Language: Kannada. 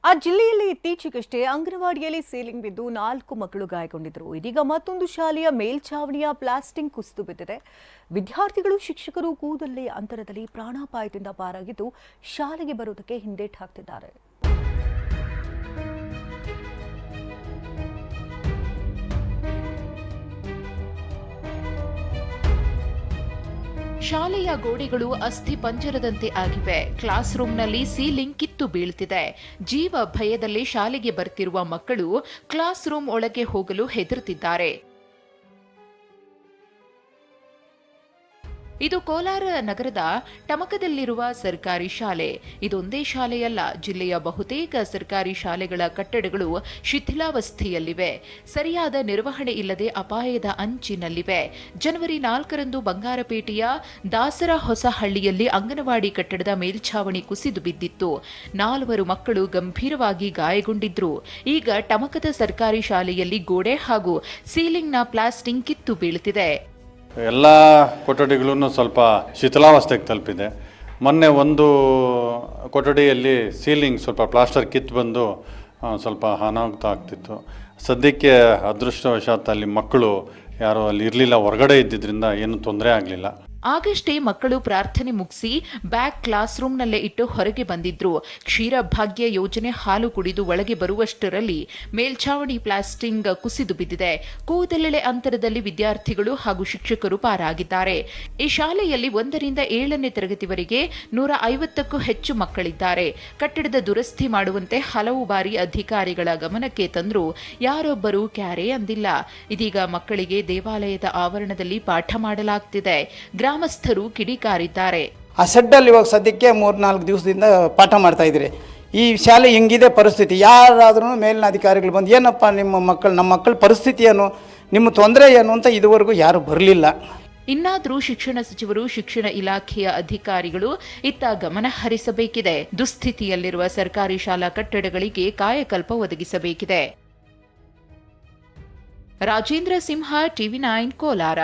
ಆ ಜಿಲ್ಲೆಯಲ್ಲಿ ಇತ್ತೀಚೆಗಷ್ಟೇ ಅಂಗನವಾಡಿಯಲ್ಲಿ ಸೀಲಿಂಗ್ ಬಿದ್ದು 4 ಮಕ್ಕಳು ಗಾಯಗೊಂಡಿದ್ದರು. ಇದೀಗ ಮತ್ತೊಂದು ಶಾಲೆಯ ಮೇಲ್ಛಾವಣಿಯ ಪ್ಲಾಸ್ಟಿಂಗ್ ಕುಸಿದು ಬಿದ್ದಿದೆ. ವಿದ್ಯಾರ್ಥಿಗಳು ಶಿಕ್ಷಕರು ಕೂದಲೇ ಅಂತರದಲ್ಲಿ ಪ್ರಾಣಾಪಾಯದಿಂದ ಪಾರಾಗಿದ್ದು ಶಾಲೆಗೆ ಬರುವುದಕ್ಕೆ ಹಿಂದೇಟು ಹಾಕ್ತಿದ್ದಾರೆ. ಶಾಲೆಯ ಗೋಡೆಗಳು ಅಸ್ಥಿ ಪಂಜರದಂತೆ ಆಗಿವೆ. ಕ್ಲಾಸ್ ರೂಮ್ನಲ್ಲಿ ಸೀಲಿಂಗ್ ಕಿತ್ತು ಬೀಳ್ತಿದೆ. ಜೀವ ಭಯದಲ್ಲಿ ಶಾಲೆಗೆ ಬರ್ತಿರುವ ಮಕ್ಕಳು ಕ್ಲಾಸ್ ರೂಮ್ ಒಳಗೆ ಹೋಗಲು ಹೆದರುತ್ತಿದ್ದಾರೆ. ಇದು ಕೋಲಾರ ನಗರದ ಟಮಕದಲ್ಲಿರುವ ಸರ್ಕಾರಿ ಶಾಲೆ. ಇದೊಂದೇ ಶಾಲೆಯಲ್ಲ, ಜಿಲ್ಲೆಯ ಬಹುತೇಕ ಸರ್ಕಾರಿ ಶಾಲೆಗಳ ಕಟ್ಟಡಗಳು ಶಿಥಿಲಾವಸ್ಥೆಯಲ್ಲಿವೆ. ಸರಿಯಾದ ನಿರ್ವಹಣೆ ಇಲ್ಲದೆ ಅಪಾಯದ ಅಂಚಿನಲ್ಲಿವೆ. ಜನವರಿ 4ರಂದು ಬಂಗಾರಪೇಟೆಯ ದಾಸರ ಹೊಸಹಳ್ಳಿಯಲ್ಲಿ ಅಂಗನವಾಡಿ ಕಟ್ಟಡದ ಮೇಲ್ಛಾವಣಿ ಕುಸಿದು ಬಿದ್ದಿತ್ತು. 4 ಮಕ್ಕಳು ಗಂಭೀರವಾಗಿ ಗಾಯಗೊಂಡಿದ್ರು. ಈಗ ಟಮಕದ ಸರ್ಕಾರಿ ಶಾಲೆಯಲ್ಲಿ ಗೋಡೆ ಹಾಗೂ ಸೀಲಿಂಗ್ನ ಪ್ಲಾಸ್ಟಿಂಗ್ ಕಿತ್ತು ಬೀಳುತ್ತಿದೆ. ಎಲ್ಲ ಕೊಠಡಿಗಳೂ ಸ್ವಲ್ಪ ಶಿಥಿಲಾವಸ್ಥೆಗೆ ತಲುಪಿದೆ. ಮೊನ್ನೆ ಒಂದು ಕೊಠಡಿಯಲ್ಲಿ ಸೀಲಿಂಗ್ ಸ್ವಲ್ಪ ಪ್ಲಾಸ್ಟರ್ ಕಿತ್ತು ಬಂದು ಸ್ವಲ್ಪ ಅನಾಹುತ ಆಗ್ತಿತ್ತು. ಸದ್ಯಕ್ಕೆ ಅದೃಷ್ಟವಶಾತ್ ಅಲ್ಲಿ ಮಕ್ಕಳು ಯಾರೋ ಅಲ್ಲಿ ಇರಲಿಲ್ಲ, ಹೊರಗಡೆ ಇದ್ದಿದ್ದರಿಂದ ಏನೂ ತೊಂದರೆ ಆಗಲಿಲ್ಲ. ಆಗಷ್ಟೇ ಮಕ್ಕಳು ಪ್ರಾರ್ಥನೆ ಮುಗಿಸಿ ಬ್ಯಾಗ್ ಕ್ಲಾಸ್ ರೂಮ್ನಲ್ಲೇ ಇಟ್ಟು ಹೊರಗೆ ಬಂದಿದ್ರು. ಕ್ಷೀರಭಾಗ್ಯ ಯೋಜನೆ ಹಾಲು ಕುಡಿದು ಒಳಗೆ ಬರುವಷ್ಟರಲ್ಲಿ ಮೇಲ್ಛಾವಣಿ ಪ್ಲಾಸ್ಟಿಂಗ್ ಕುಸಿದು ಬಿದ್ದಿದೆ. ಕೂದಲೆಳೆ ಅಂತರದಲ್ಲಿ ವಿದ್ಯಾರ್ಥಿಗಳು ಹಾಗೂ ಶಿಕ್ಷಕರು ಪಾರಾಗಿದ್ದಾರೆ. ಈ ಶಾಲೆಯಲ್ಲಿ 1ರಿಂದ 7ನೇ ತರಗತಿವರೆಗೆ 150ಕ್ಕೂ ಹೆಚ್ಚು ಮಕ್ಕಳಿದ್ದಾರೆ. ಕಟ್ಟಡದ ದುರಸ್ತಿ ಮಾಡುವಂತೆ ಹಲವು ಬಾರಿ ಅಧಿಕಾರಿಗಳ ಗಮನಕ್ಕೆ ತಂದರೂ ಯಾರೊಬ್ಬರೂ ಕ್ಯಾರೆ ಅಂದಿಲ್ಲ. ಇದೀಗ ಮಕ್ಕಳಿಗೆ ದೇವಾಲಯದ ಆವರಣದಲ್ಲಿ ಪಾಠ ಮಾಡಲಾಗ್ತಿದೆ. ಗ್ರಾಮಸ್ಥರು ಕಿಡಿಕಾರಿದ್ದಾರೆ. ಆ ಶೆಡ್ಡಲ್ಲಿ ಇವಾಗ ಸದ್ಯಕ್ಕೆ 3-4 ದಿವಸದಿಂದ ಪಾಠ ಮಾಡ್ತಾ ಇದ್ರಿ. ಈ ಶಾಲೆ ಹೆಂಗಿದೆ ಪರಿಸ್ಥಿತಿ, ಯಾರಾದ್ರೂ ಮೇಲಿನ ಅಧಿಕಾರಿಗಳು ಬಂದು ಏನಪ್ಪ ನಮ್ಮ ಮಕ್ಕಳ ಪರಿಸ್ಥಿತಿ ಏನು, ನಿಮ್ಮ ತೊಂದರೆ ಏನು ಅಂತ ಇದುವರೆಗೂ ಯಾರು ಬರಲಿಲ್ಲ. ಇನ್ನಾದರೂ ಶಿಕ್ಷಣ ಸಚಿವರು, ಶಿಕ್ಷಣ ಇಲಾಖೆಯ ಅಧಿಕಾರಿಗಳು ಇತ್ತ ಗಮನ ಹರಿಸಬೇಕಿದೆ. ದುಸ್ಥಿತಿಯಲ್ಲಿರುವ ಸರ್ಕಾರಿ ಶಾಲಾ ಕಟ್ಟಡಗಳಿಗೆ ಕಾಯಕಲ್ಪ ಒದಗಿಸಬೇಕಿದೆ. ರಾಜೇಂದ್ರ ಸಿಂಹ, TV9 ಕೋಲಾರ.